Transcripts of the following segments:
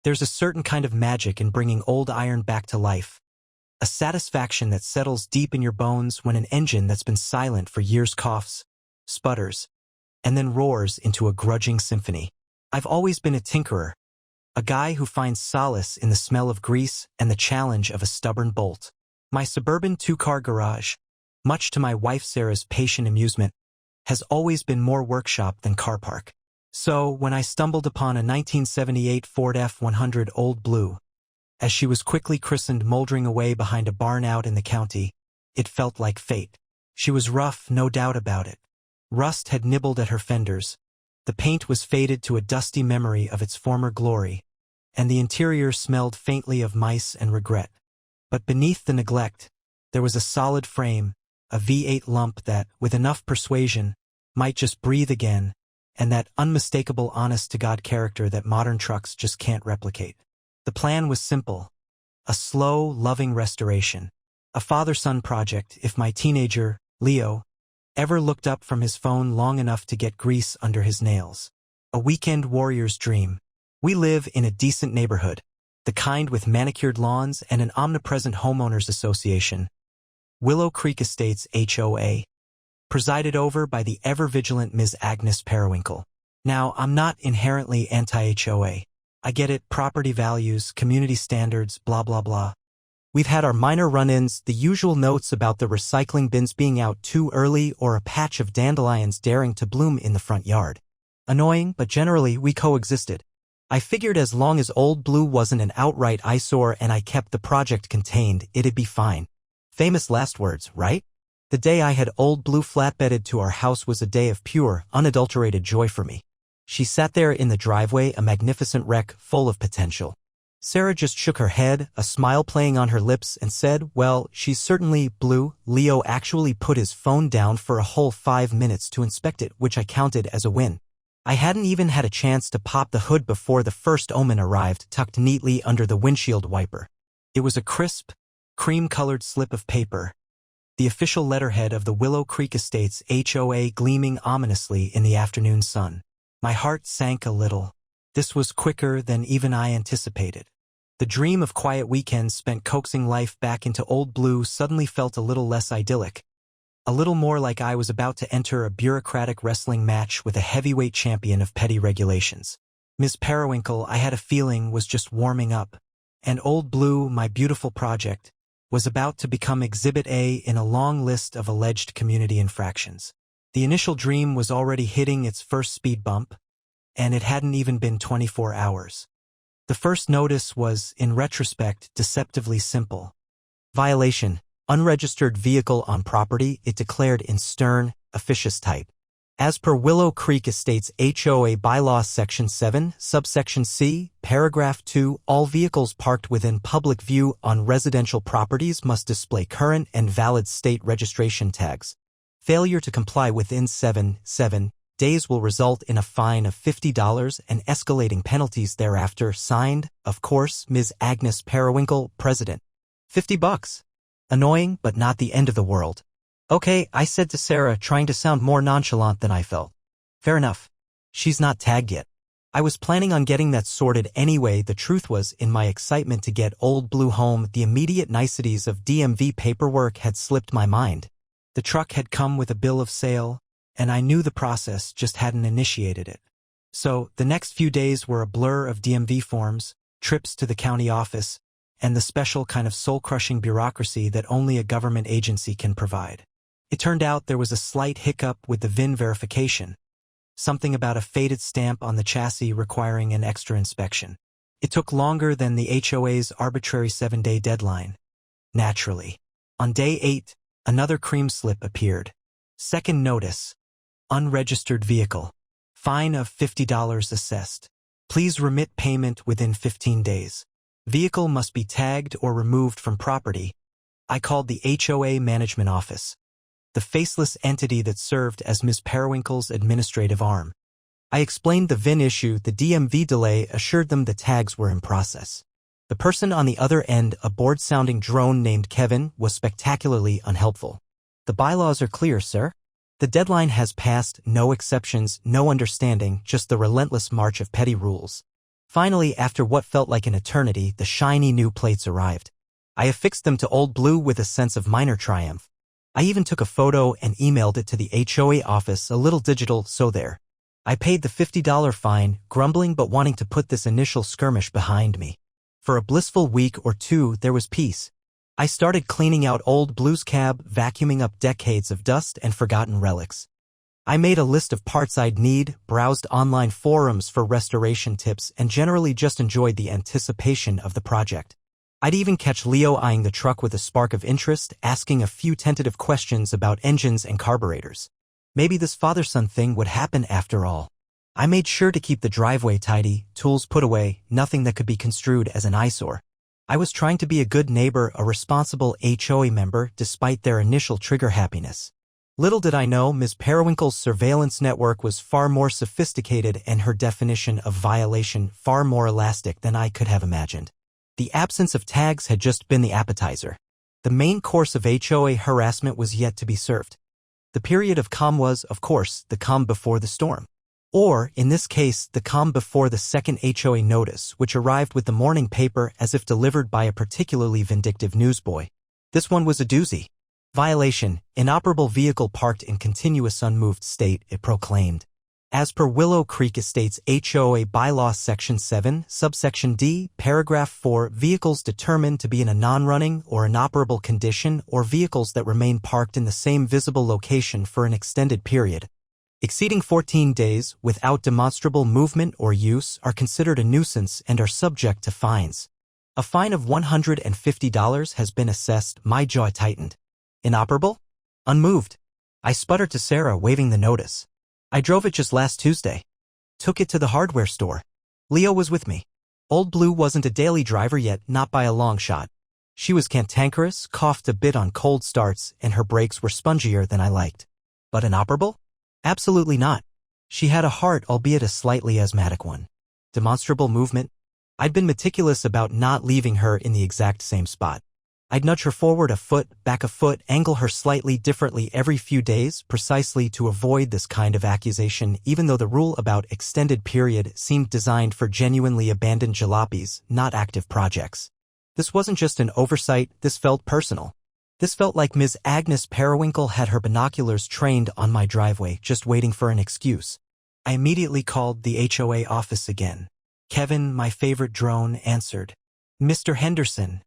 There's a certain kind of magic in bringing old iron back to life. A satisfaction that settles deep in your bones when an engine that's been silent for years coughs, sputters, and then roars into a grudging symphony. I've always been a tinkerer, a guy who finds solace in the smell of grease and the challenge of a stubborn bolt. My suburban two-car garage, much to my wife Sarah's patient amusement, has always been more workshop than car park. So, when I stumbled upon a 1978 Ford F-100 Old Blue, as she was quickly christened moldering away behind a barn out in the county, it felt like fate. She was rough, no doubt about it. Rust had nibbled at her fenders, the paint was faded to a dusty memory of its former glory, and the interior smelled faintly of mice and regret. But beneath the neglect, there was a solid frame, a V8 lump that, with enough persuasion, might just breathe again, and that unmistakable honest-to-God character that modern trucks just can't replicate. The plan was simple: a slow, loving restoration, a father-son project if my teenager, Leo, ever looked up from his phone long enough to get grease under his nails. A weekend warrior's dream. We live in a decent neighborhood, the kind with manicured lawns and an omnipresent homeowners association, Willow Creek Estates HOA, presided over by the ever-vigilant Ms. Agnes Periwinkle. Now, I'm not inherently anti-HOA. I get it, property values, community standards, blah blah blah. We've had our minor run-ins, the usual notes about the recycling bins being out too early or a patch of dandelions daring to bloom in the front yard. Annoying, but generally we coexisted. I figured as long as Old Blue wasn't an outright eyesore and I kept the project contained, it'd be fine. Famous last words, right? The day I had Old Blue flatbedded to our house was a day of pure, unadulterated joy for me. She sat there in the driveway, a magnificent wreck full of potential. Sarah just shook her head, a smile playing on her lips, and said, "Well, she's certainly blue." Leo actually put his phone down for a whole 5 minutes to inspect it, which I counted as a win. I hadn't even had a chance to pop the hood before the first omen arrived, tucked neatly under the windshield wiper. It was a crisp, cream-colored slip of paper, the official letterhead of the Willow Creek Estates HOA gleaming ominously in the afternoon sun. My heart sank a little. This was quicker than even I anticipated. The dream of quiet weekends spent coaxing life back into Old Blue suddenly felt a little less idyllic. A little more like I was about to enter a bureaucratic wrestling match with a heavyweight champion of petty regulations. Ms. Periwinkle, I had a feeling, was just warming up, and Old Blue, my beautiful project, was about to become Exhibit A in a long list of alleged community infractions. The initial dream was already hitting its first speed bump, and it hadn't even been 24 hours. The first notice was, in retrospect, deceptively simple. Violation: unregistered vehicle on property, it declared in stern, officious type. As per Willow Creek Estates HOA Bylaw Section 7, Subsection C, Paragraph 2, all vehicles parked within public view on residential properties must display current and valid state registration tags. Failure to comply within 7 days will result in a fine of $50 and escalating penalties thereafter. Signed, of course, Ms. Agnes Periwinkle, President. $50. Annoying, but not the end of the world. Okay, I said to Sarah, trying to sound more nonchalant than I felt. Fair enough. She's not tagged yet. I was planning on getting that sorted anyway. The truth was, in my excitement to get Old Blue home, the immediate niceties of DMV paperwork had slipped my mind. The truck had come with a bill of sale, and I knew the process, just hadn't initiated it. So, the next few days were a blur of DMV forms, trips to the county office, and the special kind of soul-crushing bureaucracy that only a government agency can provide. It turned out there was a slight hiccup with the VIN verification, something about a faded stamp on the chassis requiring an extra inspection. It took longer than the HOA's arbitrary 7-day deadline. Naturally. On day 8, another cream slip appeared. Second notice: unregistered vehicle. Fine of $50 assessed. Please remit payment within 15 days. Vehicle must be tagged or removed from property. I called the HOA management office, the faceless entity that served as Ms. Periwinkle's administrative arm. I explained the VIN issue. The DMV delay assured them the tags were in process. The person on the other end, a bored-sounding drone named Kevin, was spectacularly unhelpful. The bylaws are clear, sir. The deadline has passed, no exceptions, no understanding, just the relentless march of petty rules. Finally, after what felt like an eternity, the shiny new plates arrived. I affixed them to Old Blue with a sense of minor triumph. I even took a photo and emailed it to the HOA office, a little digital, so there. I paid the $50 fine, grumbling but wanting to put this initial skirmish behind me. For a blissful week or two, there was peace. I started cleaning out Old Blue's cab, vacuuming up decades of dust and forgotten relics. I made a list of parts I'd need, browsed online forums for restoration tips, and generally just enjoyed the anticipation of the project. I'd even catch Leo eyeing the truck with a spark of interest, asking a few tentative questions about engines and carburetors. Maybe this father-son thing would happen after all. I made sure to keep the driveway tidy, tools put away, nothing that could be construed as an eyesore. I was trying to be a good neighbor, a responsible HOA member, despite their initial trigger happiness. Little did I know, Ms. Periwinkle's surveillance network was far more sophisticated and her definition of violation far more elastic than I could have imagined. The absence of tags had just been the appetizer. The main course of HOA harassment was yet to be served. The period of calm was, of course, the calm before the storm. Or, in this case, the calm before the second HOA notice, which arrived with the morning paper as if delivered by a particularly vindictive newsboy. This one was a doozy. Violation, inoperable vehicle parked in continuous unmoved state, it proclaimed. As per Willow Creek Estates HOA Bylaw Section 7, Subsection D, Paragraph 4, vehicles determined to be in a non-running or inoperable condition or vehicles that remain parked in the same visible location for an extended period, exceeding 14 days without demonstrable movement or use are considered a nuisance and are subject to fines. A fine of $150 has been assessed. My jaw tightened. Inoperable? Unmoved. I sputtered to Sarah, waving the notice. I drove it just last Tuesday. Took it to the hardware store. Leo was with me. Old Blue wasn't a daily driver yet, not by a long shot. She was cantankerous, coughed a bit on cold starts, and her brakes were spongier than I liked. But inoperable? Absolutely not. She had a heart, albeit a slightly asthmatic one. Demonstrable movement? I'd been meticulous about not leaving her in the exact same spot. I'd nudge her forward a foot, back a foot, angle her slightly differently every few days, precisely to avoid this kind of accusation, even though the rule about extended period seemed designed for genuinely abandoned jalopies, not active projects. This wasn't just an oversight, this felt personal. This felt like Ms. Agnes Periwinkle had her binoculars trained on my driveway, just waiting for an excuse. I immediately called the HOA office again. Kevin, my favorite drone, answered. "Mr. Henderson,"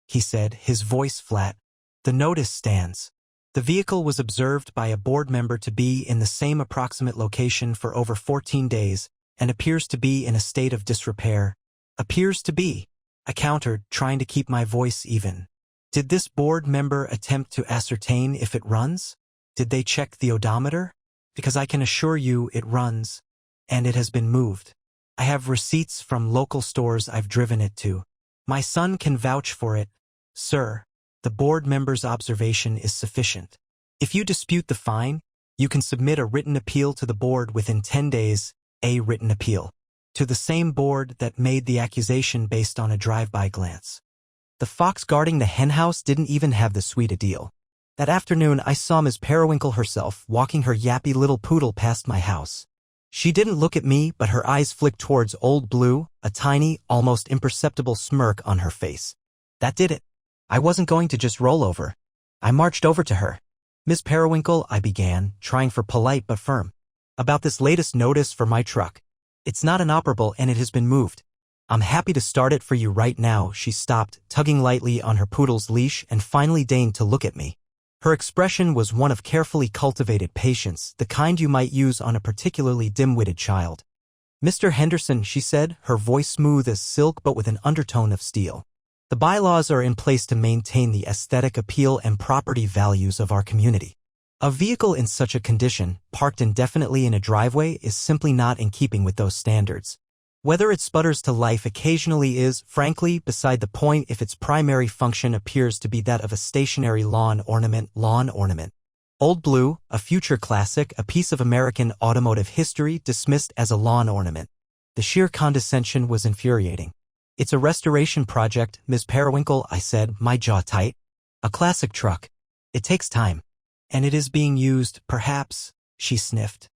he said, his voice flat. "The notice stands. The vehicle was observed by a board member to be in the same approximate location for over 14 days and appears to be in a state of disrepair." Appears to be, I countered, trying to keep my voice even. Did this board member attempt to ascertain if it runs? Did they check the odometer? Because I can assure you it runs, and it has been moved. I have receipts from local stores I've driven it to. My son can vouch for it. Sir, the board member's observation is sufficient. If you dispute the fine, you can submit a written appeal to the board within 10 days, a written appeal, to the same board that made the accusation based on a drive-by glance. The fox guarding the henhouse didn't even have the sweet a deal. That afternoon, I saw Ms. Periwinkle herself walking her yappy little poodle past my house. She didn't look at me, but her eyes flicked towards Old Blue, a tiny, almost imperceptible smirk on her face. That did it. I wasn't going to just roll over. I marched over to her. "Ms. Periwinkle," I began, trying for polite but firm. "About this latest notice for my truck. It's not inoperable and it has been moved. I'm happy to start it for you right now." She stopped, tugging lightly on her poodle's leash, and finally deigned to look at me. Her expression was one of carefully cultivated patience, the kind you might use on a particularly dim-witted child. "Mr. Henderson," she said, her voice smooth as silk but with an undertone of steel. "The bylaws are in place to maintain the aesthetic appeal and property values of our community. A vehicle in such a condition, parked indefinitely in a driveway, is simply not in keeping with those standards. Whether it sputters to life occasionally is, frankly, beside the point if its primary function appears to be that of a stationary lawn ornament. Old Blue, a future classic, a piece of American automotive history dismissed as a lawn ornament. The sheer condescension was infuriating. "It's a restoration project, Ms. Periwinkle," I said, my jaw tight. "A classic truck. It takes time. And it is being used, perhaps," she sniffed.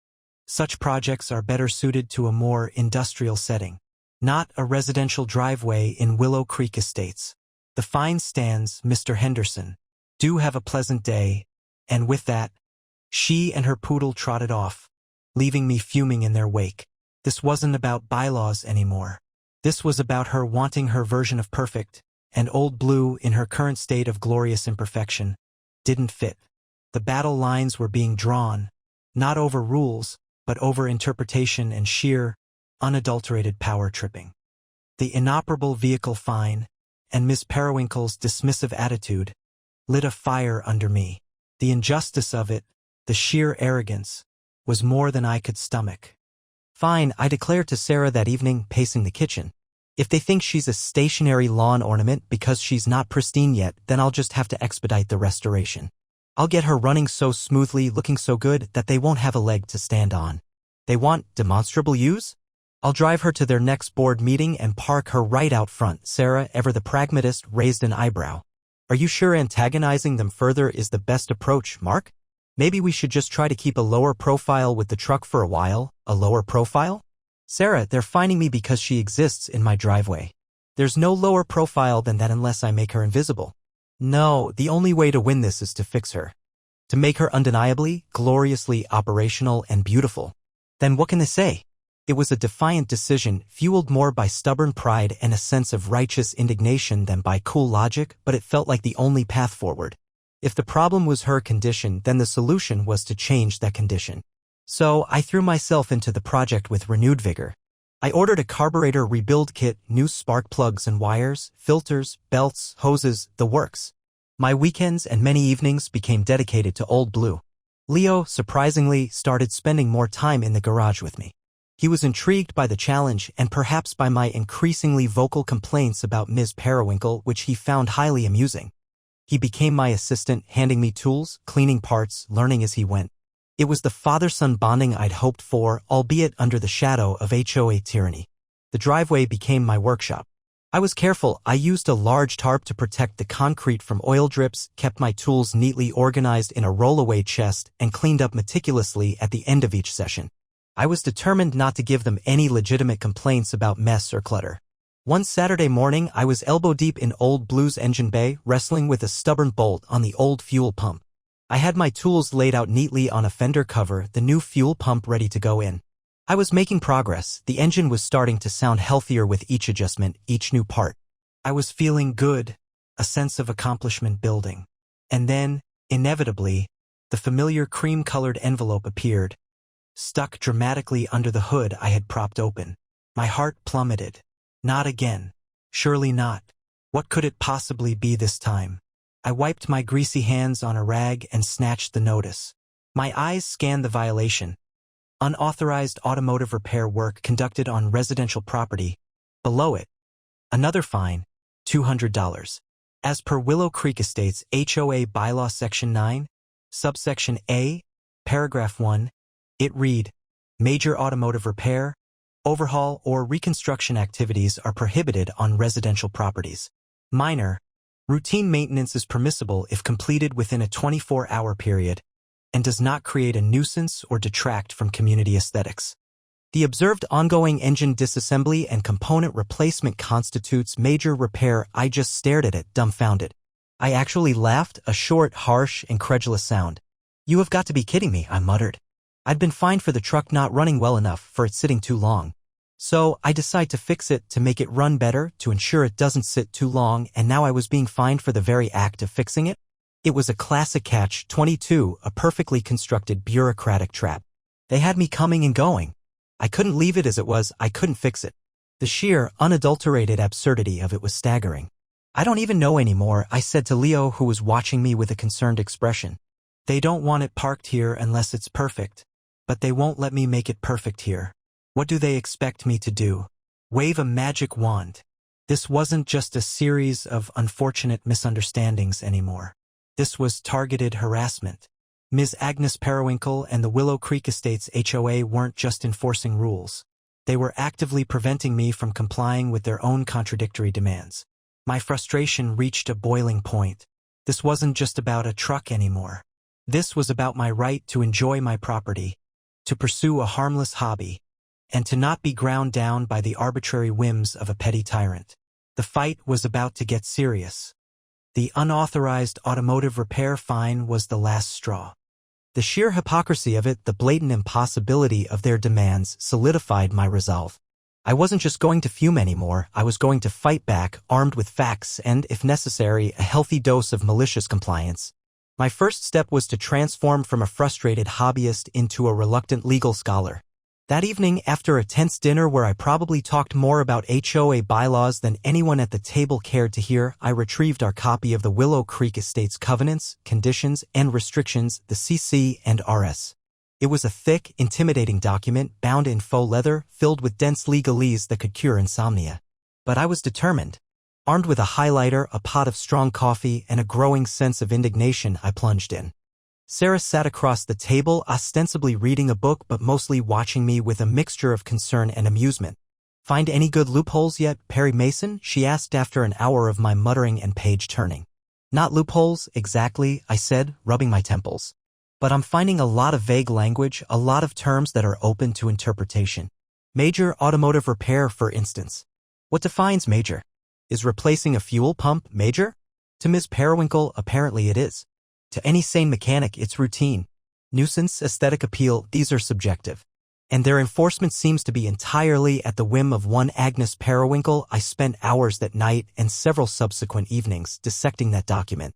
"Such projects are better suited to a more industrial setting." not a residential driveway in Willow Creek Estates. The fine stands, Mr. Henderson. Do have a pleasant day. And with that, she and her poodle trotted off, leaving me fuming in their wake. This wasn't about bylaws anymore. This was about her wanting her version of perfect, and Old Blue, in her current state of glorious imperfection, didn't fit. The battle lines were being drawn, not over rules, but over interpretation and sheer, unadulterated power tripping. The inoperable vehicle fine, and Miss Periwinkle's dismissive attitude, lit a fire under me. The injustice of it, the sheer arrogance, was more than I could stomach. Fine, I declared to Sarah that evening, pacing the kitchen. If they think she's a stationary lawn ornament because she's not pristine yet, then I'll just have to expedite the restoration. I'll get her running so smoothly, looking so good, that they won't have a leg to stand on. They want demonstrable use? I'll drive her to their next board meeting and park her right out front. Sarah, ever the pragmatist, raised an eyebrow. Are you sure antagonizing them further is the best approach, Mark? Maybe we should just try to keep a lower profile with the truck for a while. A lower profile? Sarah, they're fining me because she exists in my driveway. There's no lower profile than that unless I make her invisible. No, the only way to win this is to fix her. To make her undeniably, gloriously operational and beautiful. Then what can they say? It was a defiant decision, fueled more by stubborn pride and a sense of righteous indignation than by cool logic, but it felt like the only path forward. If the problem was her condition, then the solution was to change that condition. So I threw myself into the project with renewed vigor. I ordered a carburetor rebuild kit, new spark plugs and wires, filters, belts, hoses, the works. My weekends and many evenings became dedicated to Old Blue. Leo, surprisingly, started spending more time in the garage with me. He was intrigued by the challenge and perhaps by my increasingly vocal complaints about Ms. Periwinkle, which he found highly amusing. He became my assistant, handing me tools, cleaning parts, learning as he went. It was the father-son bonding I'd hoped for, albeit under the shadow of HOA tyranny. The driveway became my workshop. I was careful. I used a large tarp to protect the concrete from oil drips, kept my tools neatly organized in a rollaway chest, and cleaned up meticulously at the end of each session. I was determined not to give them any legitimate complaints about mess or clutter. One Saturday morning, I was elbow-deep in Old Blue's engine bay, wrestling with a stubborn bolt on the old fuel pump. I had my tools laid out neatly on a fender cover, the new fuel pump ready to go in. I was making progress. The engine was starting to sound healthier with each adjustment, each new part. I was feeling good, a sense of accomplishment building. And then, inevitably, the familiar cream-colored envelope appeared, stuck dramatically under the hood I had propped open. My heart plummeted. Not again. Surely not. What could it possibly be this time? I wiped my greasy hands on a rag and snatched the notice. My eyes scanned the violation. Unauthorized automotive repair work conducted on residential property. Below it, another fine, $200. As per Willow Creek Estates HOA Bylaw Section 9, Subsection A, Paragraph 1, it read, major automotive repair, overhaul, or reconstruction activities are prohibited on residential properties. Minor, routine maintenance is permissible if completed within a 24-hour period and does not create a nuisance or detract from community aesthetics. The observed ongoing engine disassembly and component replacement constitutes major repair. I just stared at it, dumbfounded. I actually laughed, a short, harsh, incredulous sound. You have got to be kidding me, I muttered. I'd been fined for the truck not running well enough, for it sitting too long. So I decide to fix it, to make it run better, to ensure it doesn't sit too long, and now I was being fined for the very act of fixing it? It was a classic catch-22, a perfectly constructed bureaucratic trap. They had me coming and going. I couldn't leave it as it was, I couldn't fix it. The sheer, unadulterated absurdity of it was staggering. I don't even know anymore, I said to Leo, who was watching me with a concerned expression. They don't want it parked here unless it's perfect. But they won't let me make it perfect here. What do they expect me to do? Wave a magic wand? This wasn't just a series of unfortunate misunderstandings anymore. This was targeted harassment. Ms. Agnes Periwinkle and the Willow Creek Estates HOA weren't just enforcing rules. They were actively preventing me from complying with their own contradictory demands. My frustration reached a boiling point. This wasn't just about a truck anymore. This was about my right to enjoy my property, to pursue a harmless hobby, and to not be ground down by the arbitrary whims of a petty tyrant. The fight was about to get serious. The unauthorized automotive repair fine was the last straw. The sheer hypocrisy of it, the blatant impossibility of their demands, solidified my resolve. I wasn't just going to fume anymore, I was going to fight back, armed with facts and, if necessary, a healthy dose of malicious compliance. My first step was to transform from a frustrated hobbyist into a reluctant legal scholar. That evening, after a tense dinner where I probably talked more about HOA bylaws than anyone at the table cared to hear, I retrieved our copy of the Willow Creek Estate's Covenants, Conditions, and Restrictions, the CC and RS. It was a thick, intimidating document bound in faux leather, filled with dense legalese that could cure insomnia. But I was determined. Armed with a highlighter, a pot of strong coffee, and a growing sense of indignation, I plunged in. Sarah sat across the table, ostensibly reading a book but mostly watching me with a mixture of concern and amusement. "Find any good loopholes yet, Perry Mason?" she asked after an hour of my muttering and page-turning. "Not loopholes, exactly," I said, rubbing my temples. "But I'm finding a lot of vague language, a lot of terms that are open to interpretation. Major automotive repair, for instance. What defines major? Is replacing a fuel pump major? To Ms. Periwinkle, apparently it is. To any sane mechanic, it's routine. Nuisance, aesthetic appeal, these are subjective. And their enforcement seems to be entirely at the whim of one Agnes Periwinkle. I spent hours that night and several subsequent evenings dissecting that document.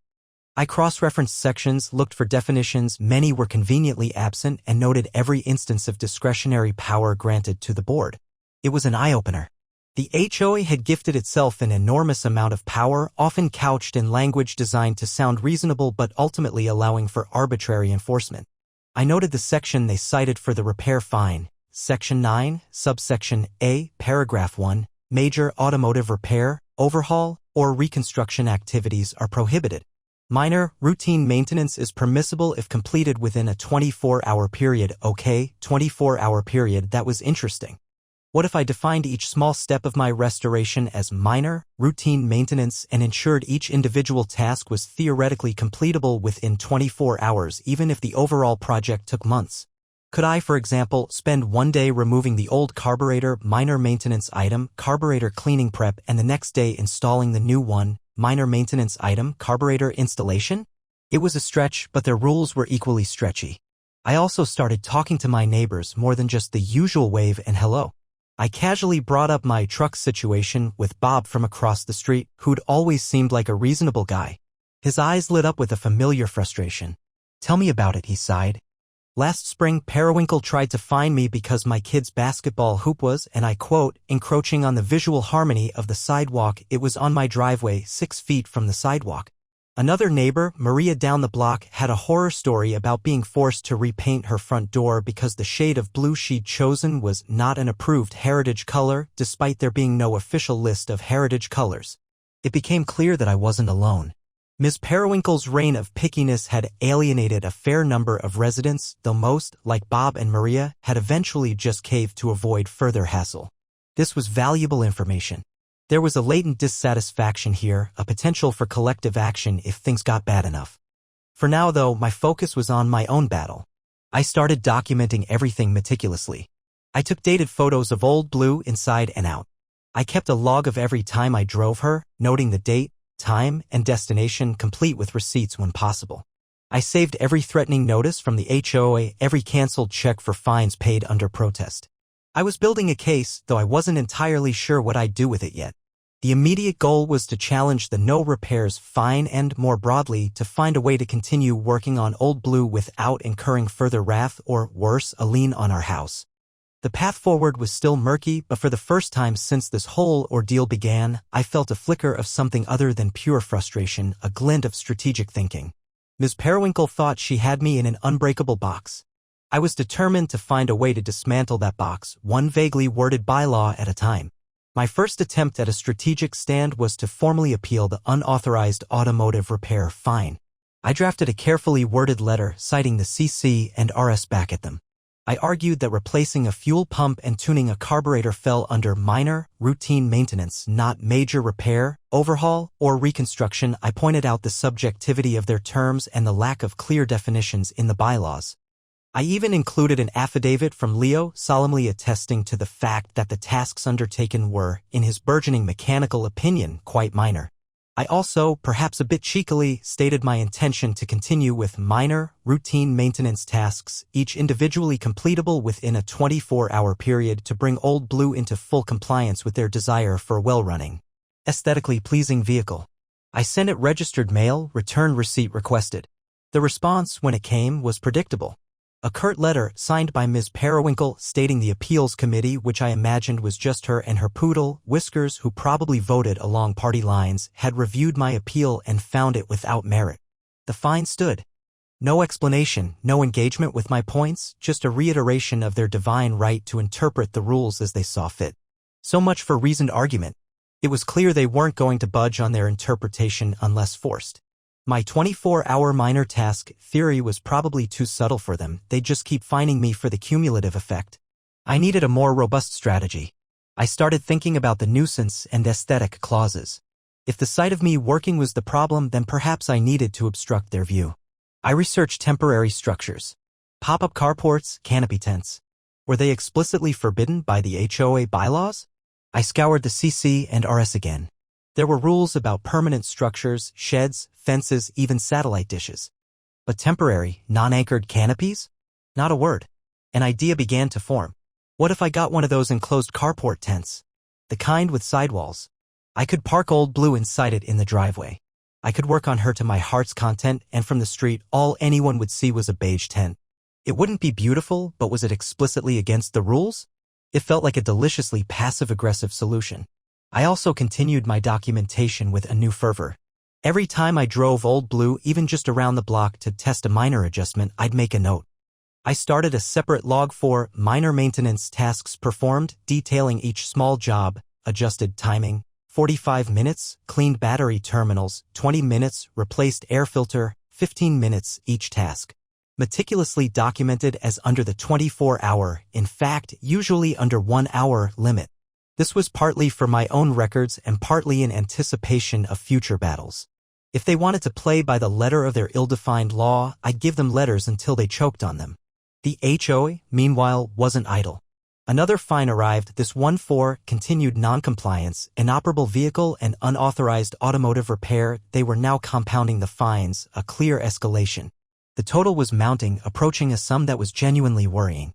I cross-referenced sections, looked for definitions, many were conveniently absent, and noted every instance of discretionary power granted to the board. It was an eye-opener. The HOA had gifted itself an enormous amount of power, often couched in language designed to sound reasonable but ultimately allowing for arbitrary enforcement. I noted the section they cited for the repair fine. Section 9, subsection A, paragraph 1, major automotive repair, overhaul, or reconstruction activities are prohibited. Minor, routine maintenance is permissible if completed within a 24-hour period. Okay, 24-hour period, that was interesting. What if I defined each small step of my restoration as minor, routine maintenance and ensured each individual task was theoretically completable within 24 hours even if the overall project took months? Could I, for example, spend one day removing the old carburetor, minor maintenance item, carburetor cleaning prep, and the next day installing the new one, minor maintenance item, carburetor installation? It was a stretch, but their rules were equally stretchy. I also started talking to my neighbors more than just the usual wave and hello. I casually brought up my truck situation with Bob from across the street, who'd always seemed like a reasonable guy. His eyes lit up with a familiar frustration. "Tell me about it," he sighed. "Last spring, Periwinkle tried to fine me because my kid's basketball hoop was, and I quote, encroaching on the visual harmony of the sidewalk. It was on my driveway, 6 feet from the sidewalk." Another neighbor, Maria down the block, had a horror story about being forced to repaint her front door because the shade of blue she'd chosen was not an approved heritage color, despite there being no official list of heritage colors. It became clear that I wasn't alone. Ms. Periwinkle's reign of pickiness had alienated a fair number of residents, though most, like Bob and Maria, had eventually just caved to avoid further hassle. This was valuable information. There was a latent dissatisfaction here, a potential for collective action if things got bad enough. For now, though, my focus was on my own battle. I started documenting everything meticulously. I took dated photos of Old Blue inside and out. I kept a log of every time I drove her, noting the date, time, and destination, complete with receipts when possible. I saved every threatening notice from the HOA, every canceled check for fines paid under protest. I was building a case, though I wasn't entirely sure what I'd do with it yet. The immediate goal was to challenge the no repairs fine and, more broadly, to find a way to continue working on Old Blue without incurring further wrath or, worse, a lien on our house. The path forward was still murky, but for the first time since this whole ordeal began, I felt a flicker of something other than pure frustration, a glint of strategic thinking. Ms. Periwinkle thought she had me in an unbreakable box. I was determined to find a way to dismantle that box, one vaguely worded bylaw at a time. My first attempt at a strategic stand was to formally appeal the unauthorized automotive repair fine. I drafted a carefully worded letter citing the CC and RS back at them. I argued that replacing a fuel pump and tuning a carburetor fell under minor, routine maintenance, not major repair, overhaul, or reconstruction. I pointed out the subjectivity of their terms and the lack of clear definitions in the bylaws. I even included an affidavit from Leo solemnly attesting to the fact that the tasks undertaken were, in his burgeoning mechanical opinion, quite minor. I also, perhaps a bit cheekily, stated my intention to continue with minor, routine maintenance tasks, each individually completable within a 24-hour period to bring Old Blue into full compliance with their desire for a well-running, aesthetically pleasing vehicle. I sent it registered mail, return receipt requested. The response, when it came, was predictable. A curt letter signed by Ms. Periwinkle stating the appeals committee, which I imagined was just her and her poodle, Whiskers, who probably voted along party lines, had reviewed my appeal and found it without merit. The fine stood. No explanation, no engagement with my points, just a reiteration of their divine right to interpret the rules as they saw fit. So much for reasoned argument. It was clear they weren't going to budge on their interpretation unless forced. My 24-hour minor task theory was probably too subtle for them. They'd just keep fining me for the cumulative effect. I needed a more robust strategy. I started thinking about the nuisance and aesthetic clauses. If the sight of me working was the problem, then perhaps I needed to obstruct their view. I researched temporary structures. Pop-up carports, canopy tents. Were they explicitly forbidden by the HOA bylaws? I scoured the CC and RS again. There were rules about permanent structures, sheds, fences, even satellite dishes. But temporary, non-anchored canopies? Not a word. An idea began to form. What if I got one of those enclosed carport tents? The kind with sidewalls. I could park Old Blue inside it in the driveway. I could work on her to my heart's content, and from the street, all anyone would see was a beige tent. It wouldn't be beautiful, but was it explicitly against the rules? It felt like a deliciously passive-aggressive solution. I also continued my documentation with a new fervor. Every time I drove Old Blue, even just around the block to test a minor adjustment, I'd make a note. I started a separate log for minor maintenance tasks performed, detailing each small job, adjusted timing, 45 minutes, cleaned battery terminals, 20 minutes, replaced air filter, 15 minutes each task. Meticulously documented as under the 24-hour, in fact, usually under 1 hour limit. This was partly for my own records and partly in anticipation of future battles. If they wanted to play by the letter of their ill-defined law, I'd give them letters until they choked on them. The HOA, meanwhile, wasn't idle. Another fine arrived, this one for continued non-compliance, inoperable vehicle, and unauthorized automotive repair. They were now compounding the fines, a clear escalation. The total was mounting, approaching a sum that was genuinely worrying.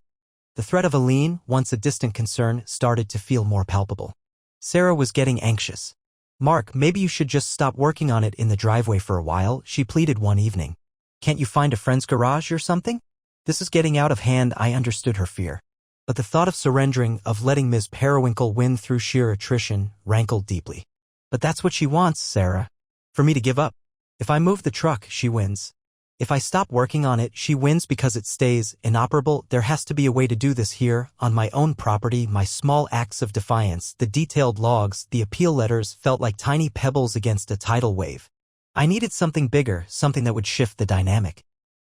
The threat of a lien, once a distant concern, started to feel more palpable. Sarah was getting anxious. "Mark, maybe you should just stop working on it in the driveway for a while," she pleaded one evening. "Can't you find a friend's garage or something?" This is getting out of hand. I understood her fear. But the thought of surrendering, of letting Ms. Periwinkle win through sheer attrition, rankled deeply. "But that's what she wants, Sarah. For me to give up. If I move the truck, she wins. If I stop working on it, she wins because it stays inoperable. There has to be a way to do this here, on my own property." My small acts of defiance, the detailed logs, the appeal letters, felt like tiny pebbles against a tidal wave. I needed something bigger, something that would shift the dynamic.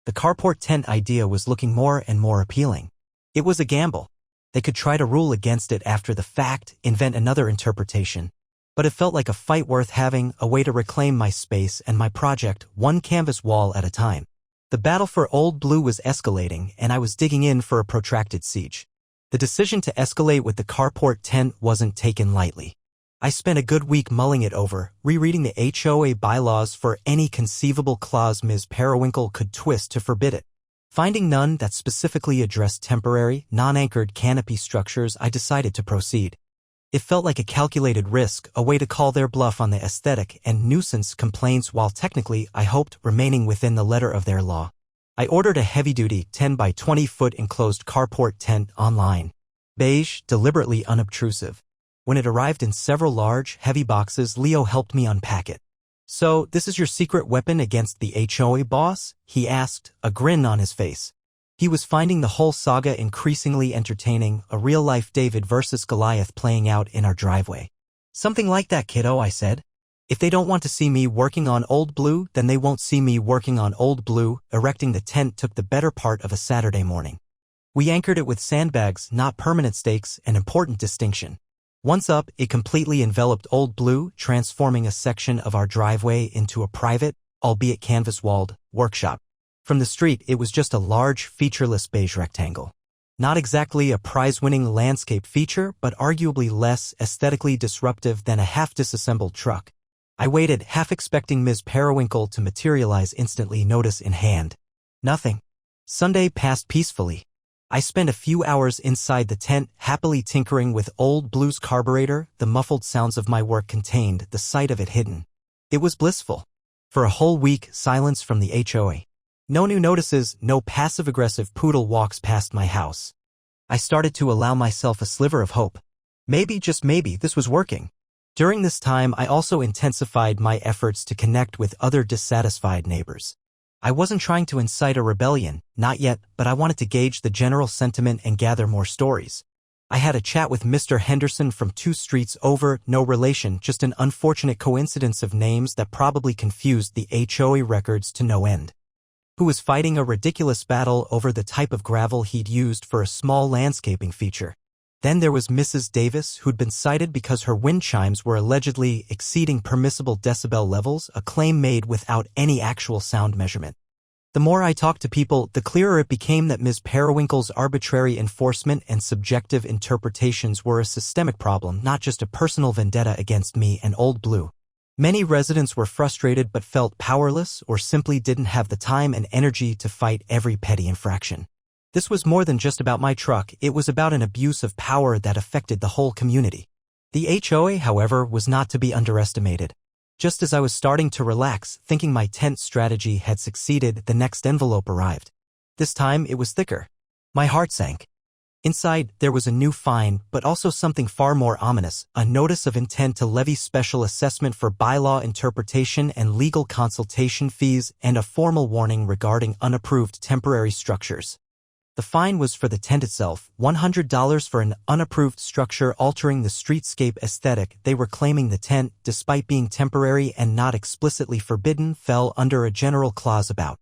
The carport tent idea was looking more and more appealing. It was a gamble. They could try to rule against it after the fact, invent another interpretation. But it felt like a fight worth having, a way to reclaim my space and my project, one canvas wall at a time. The battle for Old Blue was escalating, and I was digging in for a protracted siege. The decision to escalate with the carport tent wasn't taken lightly. I spent a good week mulling it over, rereading the HOA bylaws for any conceivable clause Ms. Periwinkle could twist to forbid it. Finding none that specifically addressed temporary, non-anchored canopy structures, I decided to proceed. It felt like a calculated risk, a way to call their bluff on the aesthetic and nuisance complaints while technically, I hoped, remaining within the letter of their law. I ordered a heavy-duty 10 by 20 foot enclosed carport tent online. Beige, deliberately unobtrusive. When it arrived in several large, heavy boxes, Leo helped me unpack it. "So, this is your secret weapon against the HOA boss?" he asked, a grin on his face. He was finding the whole saga increasingly entertaining, a real-life David versus Goliath playing out in our driveway. "Something like that, kiddo," I said. "If they don't want to see me working on Old Blue, then they won't see me working on Old Blue." Erecting the tent took the better part of a Saturday morning. We anchored it with sandbags, not permanent stakes, an important distinction. Once up, it completely enveloped Old Blue, transforming a section of our driveway into a private, albeit canvas-walled, workshop. From the street, it was just a large, featureless beige rectangle. Not exactly a prize-winning landscape feature, but arguably less aesthetically disruptive than a half-disassembled truck. I waited, half expecting Ms. Periwinkle to materialize instantly, notice in hand. Nothing. Sunday passed peacefully. I spent a few hours inside the tent, happily tinkering with Old Blue's carburetor, the muffled sounds of my work contained, the sight of it hidden. It was blissful. For a whole week, silence from the HOA. No new notices, no passive-aggressive poodle walks past my house. I started to allow myself a sliver of hope. Maybe, just maybe, this was working. During this time, I also intensified my efforts to connect with other dissatisfied neighbors. I wasn't trying to incite a rebellion, not yet, but I wanted to gauge the general sentiment and gather more stories. I had a chat with Mr. Henderson from 2 streets over, no relation, just an unfortunate coincidence of names that probably confused the HOA records to no end. Who was fighting a ridiculous battle over the type of gravel he'd used for a small landscaping feature. Then there was Mrs. Davis, who'd been cited because her wind chimes were allegedly exceeding permissible decibel levels, a claim made without any actual sound measurement. The more I talked to people, the clearer it became that Ms. Periwinkle's arbitrary enforcement and subjective interpretations were a systemic problem, not just a personal vendetta against me and Old Blue. Many residents were frustrated but felt powerless or simply didn't have the time and energy to fight every petty infraction. This was more than just about my truck, it was about an abuse of power that affected the whole community. The HOA, however, was not to be underestimated. Just as I was starting to relax, thinking my tent strategy had succeeded, the next envelope arrived. This time, it was thicker. My heart sank. Inside, there was a new fine, but also something far more ominous, a notice of intent to levy special assessment for bylaw interpretation and legal consultation fees, and a formal warning regarding unapproved temporary structures. The fine was for the tent itself, $100 for an unapproved structure altering the streetscape aesthetic. They were claiming the tent, despite being temporary and not explicitly forbidden, fell under a general clause about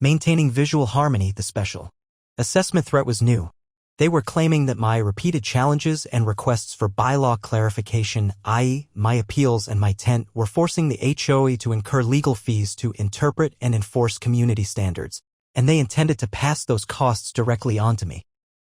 maintaining visual harmony. The special assessment threat was new. They were claiming that my repeated challenges and requests for bylaw clarification, i.e., my appeals and my tent, were forcing the HOA to incur legal fees to interpret and enforce community standards, and they intended to pass those costs directly onto me.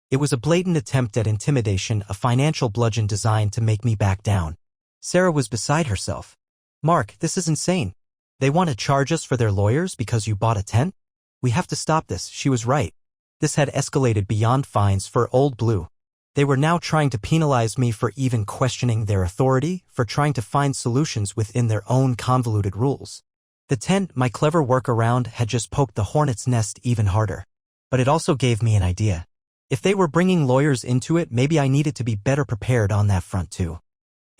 It was a blatant attempt at intimidation, a financial bludgeon designed to make me back down. Sarah was beside herself. "Mark, this is insane. They want to charge us for their lawyers because you bought a tent? We have to stop this." She was right. This had escalated beyond fines for Old Blue. They were now trying to penalize me for even questioning their authority, for trying to find solutions within their own convoluted rules. The tent, my clever workaround, had just poked the hornet's nest even harder. But it also gave me an idea. If they were bringing lawyers into it, maybe I needed to be better prepared on that front too.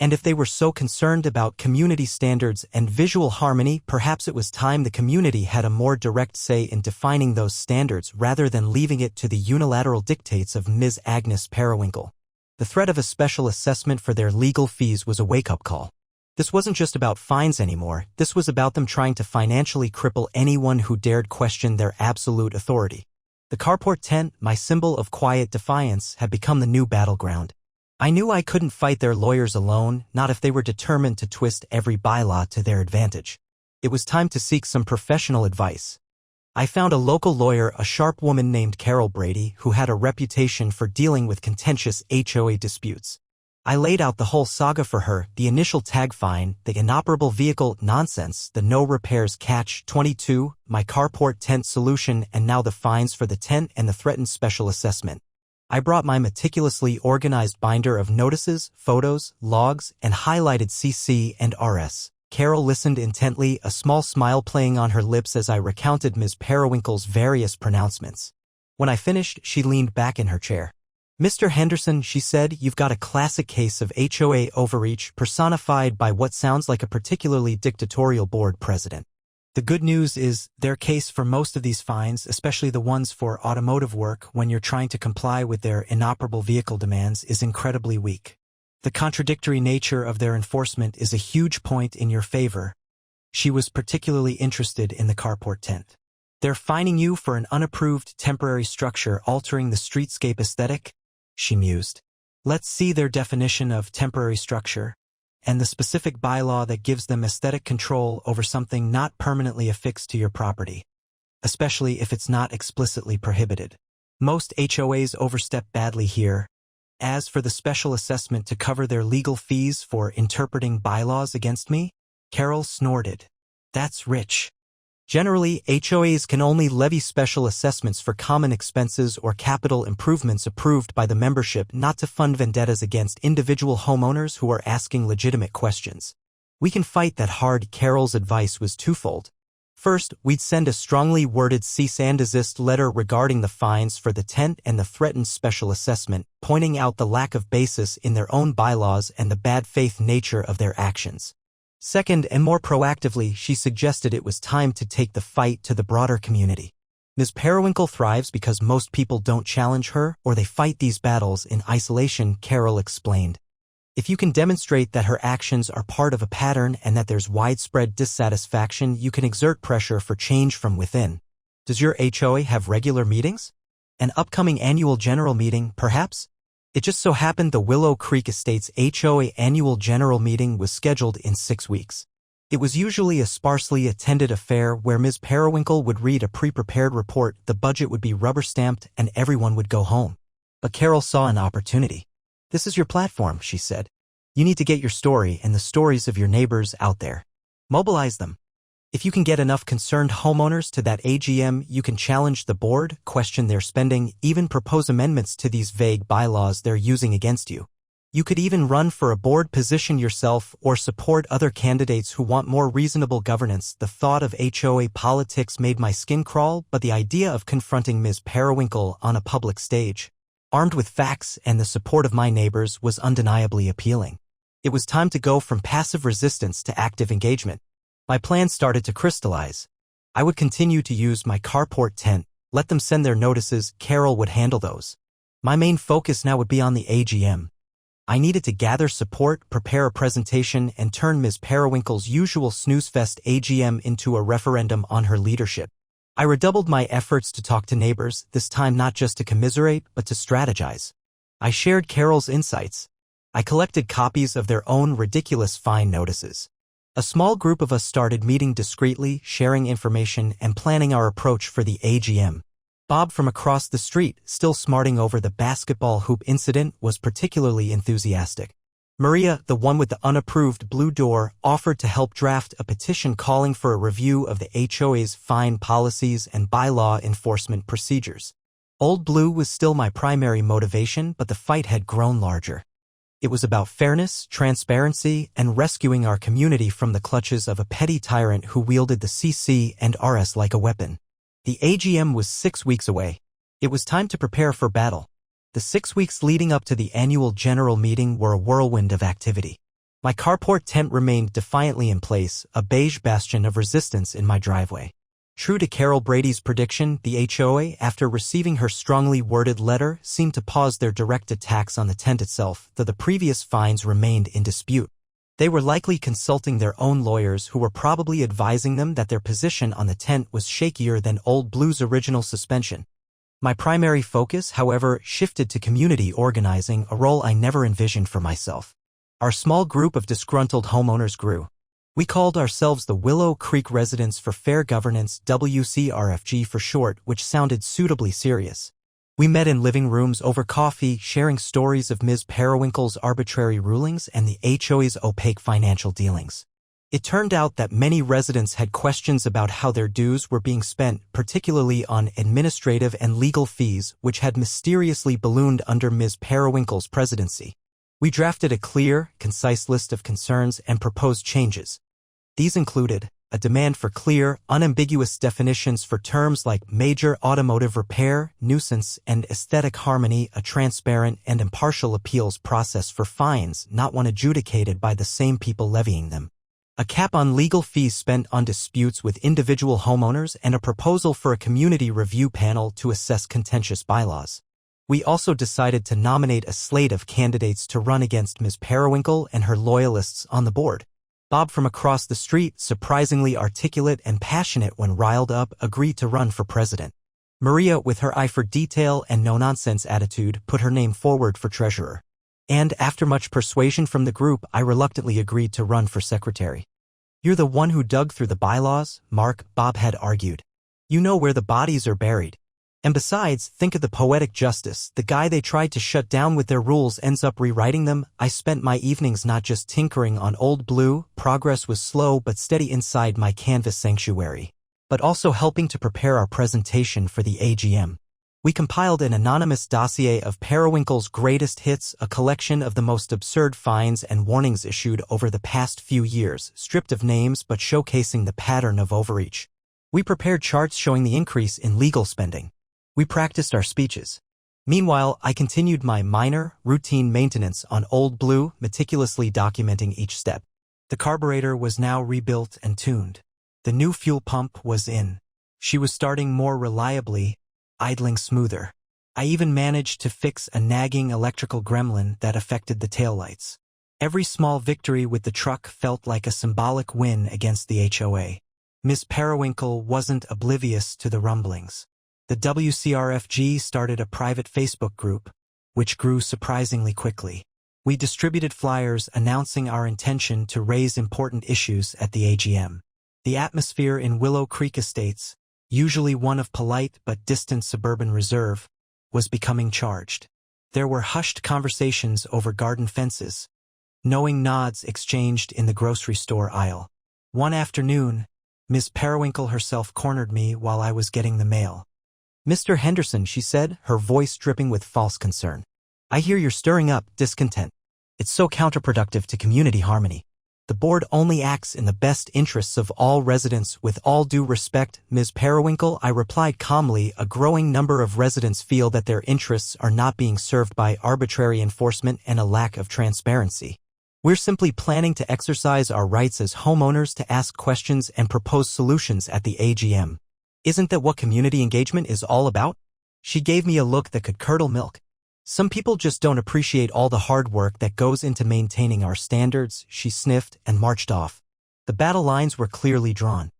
And if they were so concerned about community standards and visual harmony, perhaps it was time the community had a more direct say in defining those standards rather than leaving it to the unilateral dictates of Ms. Agnes Periwinkle. The threat of a special assessment for their legal fees was a wake-up call. This wasn't just about fines anymore, this was about them trying to financially cripple anyone who dared question their absolute authority. The carport tent, my symbol of quiet defiance, had become the new battleground. I knew I couldn't fight their lawyers alone, not if they were determined to twist every bylaw to their advantage. It was time to seek some professional advice. I found a local lawyer, a sharp woman named Carol Brady, who had a reputation for dealing with contentious HOA disputes. I laid out the whole saga for her, the initial tag fine, the inoperable vehicle nonsense, the no repairs catch-22, my carport tent solution, and now the fines for the tent and the threatened special assessment. I brought my meticulously organized binder of notices, photos, logs, and highlighted CC and RS. Carol listened intently, a small smile playing on her lips as I recounted Ms. Periwinkle's various pronouncements. When I finished, she leaned back in her chair. "Mr. Henderson," she said, "you've got a classic case of HOA overreach personified by what sounds like a particularly dictatorial board president. The good news is, their case for most of these fines, especially the ones for automotive work when you're trying to comply with their inoperable vehicle demands, is incredibly weak. The contradictory nature of their enforcement is a huge point in your favor." She was particularly interested in the carport tent. "They're fining you for an unapproved temporary structure altering the streetscape aesthetic?" she mused. "Let's see their definition of temporary structure, and the specific bylaw that gives them aesthetic control over something not permanently affixed to your property." especially if it's not explicitly prohibited. Most HOAs overstep badly here. As for the special assessment to cover their legal fees for interpreting bylaws against me, Carol snorted. That's rich. Generally, HOAs can only levy special assessments for common expenses or capital improvements approved by the membership, not to fund vendettas against individual homeowners who are asking legitimate questions. We can fight that hard. Carol's advice was twofold. First, we'd send a strongly worded cease and desist letter regarding the fines for the tent and the threatened special assessment, pointing out the lack of basis in their own bylaws and the bad faith nature of their actions. Second, and more proactively, she suggested it was time to take the fight to the broader community. Ms. Periwinkle thrives because most people don't challenge her, or they fight these battles in isolation, Carol explained. If you can demonstrate that her actions are part of a pattern and that there's widespread dissatisfaction, you can exert pressure for change from within. Does your HOA have regular meetings? An upcoming annual general meeting, perhaps? It just so happened the Willow Creek Estates HOA annual general meeting was scheduled in 6 weeks. It was usually a sparsely attended affair where Ms. Periwinkle would read a pre-prepared report, the budget would be rubber-stamped, and everyone would go home. But Carol saw an opportunity. This is your platform, she said. You need to get your story and the stories of your neighbors out there. Mobilize them. If you can get enough concerned homeowners to that AGM, you can challenge the board, question their spending, even propose amendments to these vague bylaws they're using against you. You could even run for a board position yourself or support other candidates who want more reasonable governance. The thought of HOA politics made my skin crawl, but the idea of confronting Ms. Periwinkle on a public stage, armed with facts and the support of my neighbors, was undeniably appealing. It was time to go from passive resistance to active engagement. My plan started to crystallize. I would continue to use my carport tent, let them send their notices, Carol would handle those. My main focus now would be on the AGM. I needed to gather support, prepare a presentation, and turn Ms. Periwinkle's usual snoozefest AGM into a referendum on her leadership. I redoubled my efforts to talk to neighbors, this time not just to commiserate, but to strategize. I shared Carol's insights. I collected copies of their own ridiculous fine notices. A small group of us started meeting discreetly, sharing information, and planning our approach for the AGM. Bob from across the street, still smarting over the basketball hoop incident, was particularly enthusiastic. Maria, the one with the unapproved blue door, offered to help draft a petition calling for a review of the HOA's fine policies and bylaw enforcement procedures. Old Blue was still my primary motivation, but the fight had grown larger. It was about fairness, transparency, and rescuing our community from the clutches of a petty tyrant who wielded the CC and RS like a weapon. The AGM was 6 weeks away. It was time to prepare for battle. The 6 weeks leading up to the annual general meeting were a whirlwind of activity. My carport tent remained defiantly in place, a beige bastion of resistance in my driveway. True to Carol Brady's prediction, the HOA, after receiving her strongly worded letter, seemed to pause their direct attacks on the tent itself, though the previous fines remained in dispute. They were likely consulting their own lawyers, who were probably advising them that their position on the tent was shakier than Old Blue's original suspension. My primary focus, however, shifted to community organizing, a role I never envisioned for myself. Our small group of disgruntled homeowners grew. We called ourselves the Willow Creek Residents for Fair Governance, WCRFG for short, which sounded suitably serious. We met in living rooms over coffee, sharing stories of Ms. Periwinkle's arbitrary rulings and the HOA's opaque financial dealings. It turned out that many residents had questions about how their dues were being spent, particularly on administrative and legal fees, which had mysteriously ballooned under Ms. Periwinkle's presidency. We drafted a clear, concise list of concerns and proposed changes. These included a demand for clear, unambiguous definitions for terms like major automotive repair, nuisance, and aesthetic harmony, a transparent and impartial appeals process for fines, not one adjudicated by the same people levying them, a cap on legal fees spent on disputes with individual homeowners, and a proposal for a community review panel to assess contentious bylaws. We also decided to nominate a slate of candidates to run against Ms. Periwinkle and her loyalists on the board. Bob from across the street, surprisingly articulate and passionate when riled up, agreed to run for president. Maria, with her eye for detail and no-nonsense attitude, put her name forward for treasurer. And after much persuasion from the group, I reluctantly agreed to run for secretary. "You're the one who dug through the bylaws, Mark," Bob had argued. You know where the bodies are buried. And besides, think of the poetic justice. The guy they tried to shut down with their rules ends up rewriting them. I spent my evenings not just tinkering on Old Blue, progress was slow but steady inside my canvas sanctuary, but also helping to prepare our presentation for the AGM. We compiled an anonymous dossier of Periwinkle's greatest hits, a collection of the most absurd fines and warnings issued over the past few years, stripped of names but showcasing the pattern of overreach. We prepared charts showing the increase in legal spending. We practiced our speeches. Meanwhile, I continued my minor, routine maintenance on Old Blue, meticulously documenting each step. The carburetor was now rebuilt and tuned. The new fuel pump was in. She was starting more reliably, idling smoother. I even managed to fix a nagging electrical gremlin that affected the taillights. Every small victory with the truck felt like a symbolic win against the HOA. Miss Periwinkle wasn't oblivious to the rumblings. The WCRFG started a private Facebook group, which grew surprisingly quickly. We distributed flyers announcing our intention to raise important issues at the AGM. The atmosphere in Willow Creek Estates, usually one of polite but distant suburban reserve, was becoming charged. There were hushed conversations over garden fences, knowing nods exchanged in the grocery store aisle. One afternoon, Miss Periwinkle herself cornered me while I was getting the mail. "Mr. Henderson," she said, her voice dripping with false concern. "I hear you're stirring up discontent. It's so counterproductive to community harmony. The board only acts in the best interests of all residents. With all due respect, Ms. Periwinkle," I replied calmly, "a growing number of residents feel that their interests are not being served by arbitrary enforcement and a lack of transparency. We're simply planning to exercise our rights as homeowners to ask questions and propose solutions at the AGM. Isn't that what community engagement is all about?" She gave me a look that could curdle milk. "Some people just don't appreciate all the hard work that goes into maintaining our standards," she sniffed and marched off. The battle lines were clearly drawn.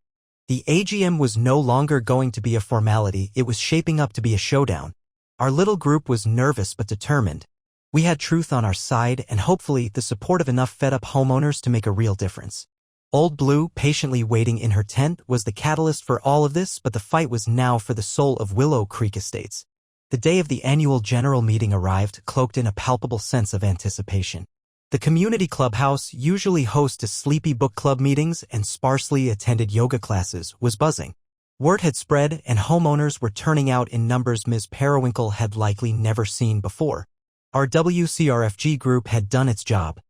The AGM was no longer going to be a formality, it was shaping up to be a showdown. Our little group was nervous but determined. We had truth on our side and hopefully the support of enough fed-up homeowners to make a real difference. Old Blue, patiently waiting in her tent, was the catalyst for all of this, but the fight was now for the soul of Willow Creek Estates. The day of the annual general meeting arrived, cloaked in a palpable sense of anticipation. The community clubhouse, usually host to sleepy book club meetings and sparsely attended yoga classes, was buzzing. Word had spread and homeowners were turning out in numbers Ms. Periwinkle had likely never seen before. Our WCRFG group had done its job.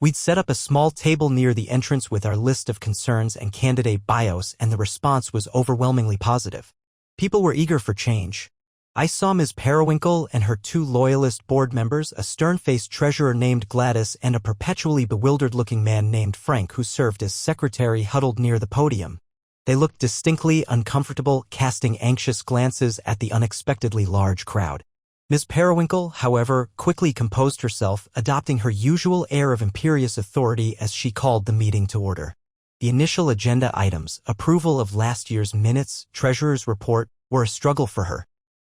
We'd set up a small table near the entrance with our list of concerns and candidate bios, and the response was overwhelmingly positive. People were eager for change. I saw Ms. Periwinkle and her two loyalist board members, a stern-faced treasurer named Gladys and a perpetually bewildered-looking man named Frank who served as secretary, huddled near the podium. They looked distinctly uncomfortable, casting anxious glances at the unexpectedly large crowd. Miss Periwinkle, however, quickly composed herself, adopting her usual air of imperious authority as she called the meeting to order. The initial agenda items, approval of last year's minutes, treasurer's report, were a struggle for her.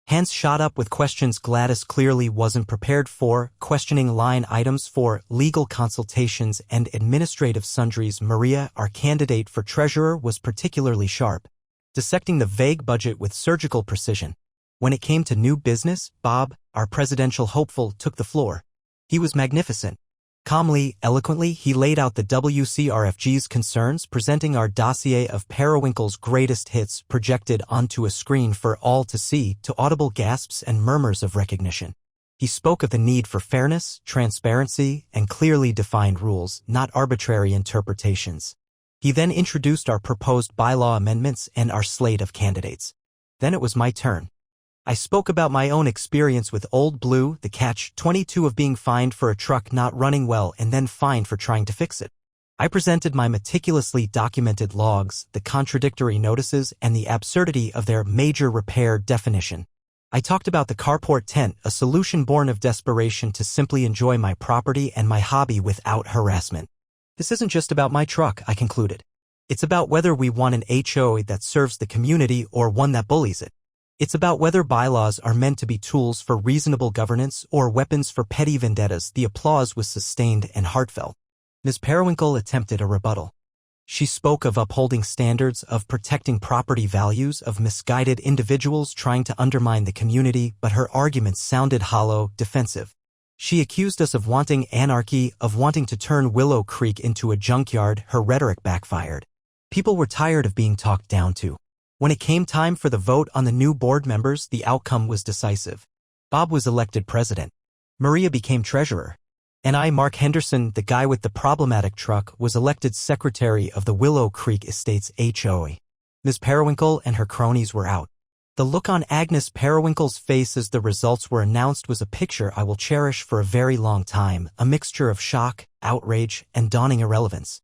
Hands shot up with questions Gladys clearly wasn't prepared for, questioning line items for legal consultations and administrative sundries. Maria, our candidate for treasurer, was particularly sharp, dissecting the vague budget with surgical precision. When it came to new business, Bob, our presidential hopeful, took the floor. He was magnificent. Calmly, eloquently, he laid out the WCRFG's concerns, presenting our dossier of Periwinkle's greatest hits projected onto a screen for all to see, to audible gasps and murmurs of recognition. He spoke of the need for fairness, transparency, and clearly defined rules, not arbitrary interpretations. He then introduced our proposed bylaw amendments and our slate of candidates. Then it was my turn. I spoke about my own experience with Old Blue, the catch-22 of being fined for a truck not running well and then fined for trying to fix it. I presented my meticulously documented logs, the contradictory notices, and the absurdity of their major repair definition. I talked about the carport tent, a solution born of desperation to simply enjoy my property and my hobby without harassment. This isn't just about my truck, I concluded. It's about whether we want an HOA that serves the community or one that bullies it. It's about whether bylaws are meant to be tools for reasonable governance or weapons for petty vendettas. The applause was sustained and heartfelt. Ms. Periwinkle attempted a rebuttal. She spoke of upholding standards, of protecting property values, of misguided individuals trying to undermine the community, but her arguments sounded hollow, defensive. She accused us of wanting anarchy, of wanting to turn Willow Creek into a junkyard. Her rhetoric backfired. People were tired of being talked down to. When it came time for the vote on the new board members, the outcome was decisive. Bob was elected president. Maria became treasurer. And I, Mark Henderson, the guy with the problematic truck, was elected secretary of the Willow Creek Estates HOA. Ms. Periwinkle and her cronies were out. The look on Agnes Periwinkle's face as the results were announced was a picture I will cherish for a very long time, a mixture of shock, outrage, and dawning irrelevance.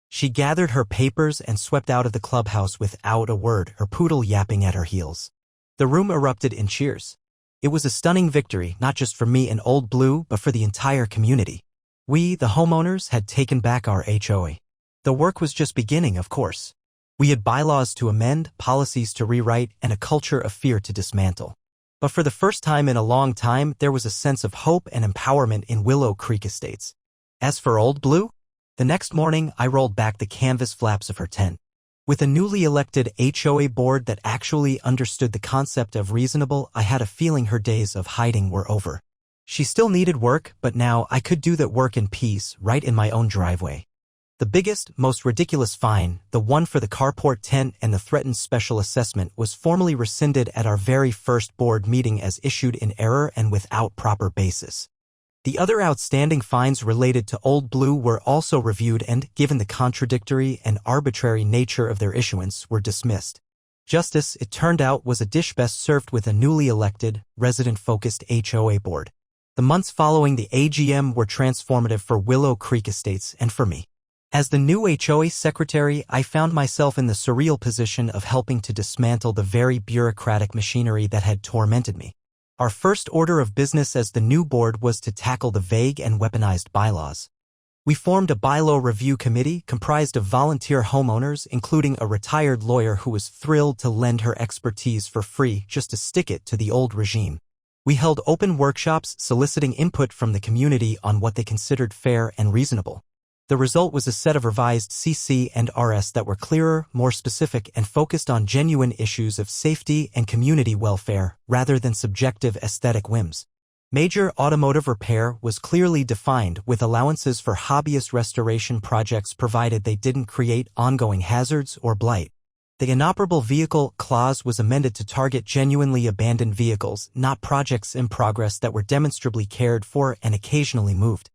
She gathered her papers and swept out of the clubhouse without a word, her poodle yapping at her heels. The room erupted in cheers. It was a stunning victory, not just for me and Old Blue, but for the entire community. We, the homeowners, had taken back our HOA. The work was just beginning, of course. We had bylaws to amend, policies to rewrite, and a culture of fear to dismantle. But for the first time in a long time, there was a sense of hope and empowerment in Willow Creek Estates. As for Old Blue, the next morning I rolled back the canvas flaps of her tent. With a newly elected HOA board that actually understood the concept of reasonable, I had a feeling her days of hiding were over. She still needed work, but now I could do that work in peace, right in my own driveway. The biggest, most ridiculous fine, the one for the carport tent and the threatened special assessment, was formally rescinded at our very first board meeting as issued in error and without proper basis. The other outstanding fines related to Old Blue were also reviewed and, given the contradictory and arbitrary nature of their issuance, were dismissed. Justice, it turned out, was a dish best served with a newly elected, resident-focused HOA board. The months following the AGM were transformative for Willow Creek Estates and for me. As the new HOA secretary, I found myself in the surreal position of helping to dismantle the very bureaucratic machinery that had tormented me. Our first order of business as the new board was to tackle the vague and weaponized bylaws. We formed a bylaw review committee comprised of volunteer homeowners, including a retired lawyer who was thrilled to lend her expertise for free just to stick it to the old regime. We held open workshops soliciting input from the community on what they considered fair and reasonable. The result was a set of revised CC and RS that were clearer, more specific, and focused on genuine issues of safety and community welfare, rather than subjective aesthetic whims. Major automotive repair was clearly defined, with allowances for hobbyist restoration projects provided they didn't create ongoing hazards or blight. The inoperable vehicle clause was amended to target genuinely abandoned vehicles, not projects in progress that were demonstrably cared for and occasionally moved.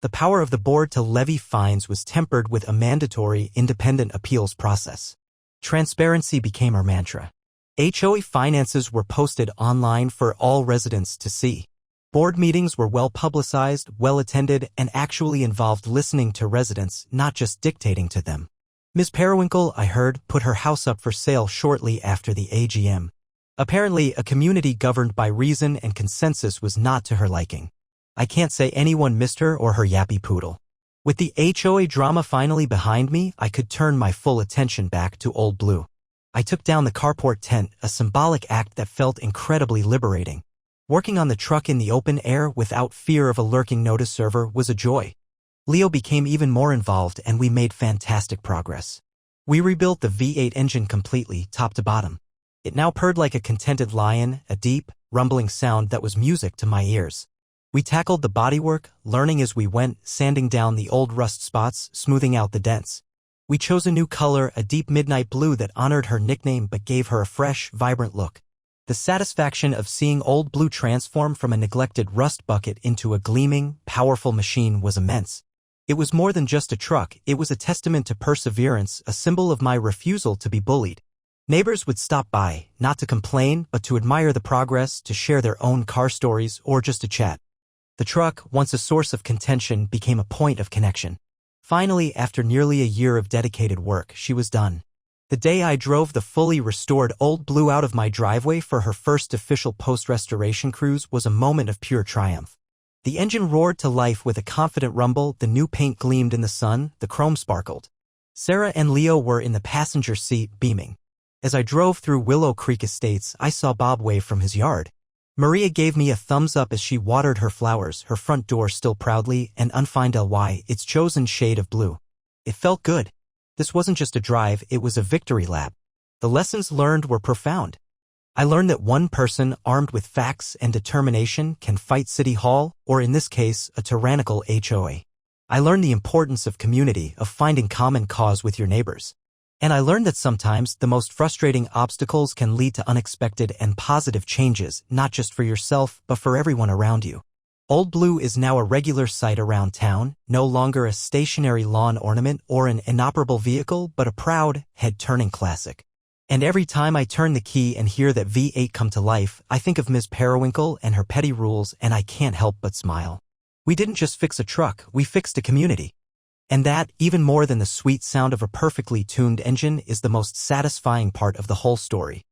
The power of the board to levy fines was tempered with a mandatory independent appeals process. Transparency became our mantra. HOA finances were posted online for all residents to see. Board meetings were well publicized, well attended, and actually involved listening to residents, not just dictating to them. Ms. Periwinkle, I heard, put her house up for sale shortly after the AGM. Apparently, a community governed by reason and consensus was not to her liking. I can't say anyone missed her or her yappy poodle. With the HOA drama finally behind me, I could turn my full attention back to Old Blue. I took down the carport tent, a symbolic act that felt incredibly liberating. Working on the truck in the open air without fear of a lurking notice server was a joy. Leo became even more involved and we made fantastic progress. We rebuilt the V8 engine completely, top to bottom. It now purred like a contented lion, a deep, rumbling sound that was music to my ears. We tackled the bodywork, learning as we went, sanding down the old rust spots, smoothing out the dents. We chose a new color, a deep midnight blue that honored her nickname but gave her a fresh, vibrant look. The satisfaction of seeing Old Blue transform from a neglected rust bucket into a gleaming, powerful machine was immense. It was more than just a truck, it was a testament to perseverance, a symbol of my refusal to be bullied. Neighbors would stop by, not to complain, but to admire the progress, to share their own car stories, or just to chat. The truck, once a source of contention, became a point of connection. Finally, after nearly a year of dedicated work, she was done. The day I drove the fully restored Old Blue out of my driveway for her first official post-restoration cruise was a moment of pure triumph. The engine roared to life with a confident rumble, the new paint gleamed in the sun, the chrome sparkled. Sarah and Leo were in the passenger seat, beaming. As I drove through Willow Creek Estates, I saw Bob wave from his yard. Maria gave me a thumbs up as she watered her flowers, her front door still proudly and unfined its chosen shade of blue. It felt good. This wasn't just a drive, it was a victory lap. The lessons learned were profound. I learned that one person armed with facts and determination can fight City Hall, or in this case, a tyrannical HOA. I learned the importance of community, of finding common cause with your neighbors. And I learned that sometimes the most frustrating obstacles can lead to unexpected and positive changes, not just for yourself, but for everyone around you. Old Blue is now a regular sight around town, no longer a stationary lawn ornament or an inoperable vehicle, but a proud, head-turning classic. And every time I turn the key and hear that V8 come to life, I think of Ms. Periwinkle and her petty rules, and I can't help but smile. We didn't just fix a truck, we fixed a community. And that, even more than the sweet sound of a perfectly tuned engine, is the most satisfying part of the whole story.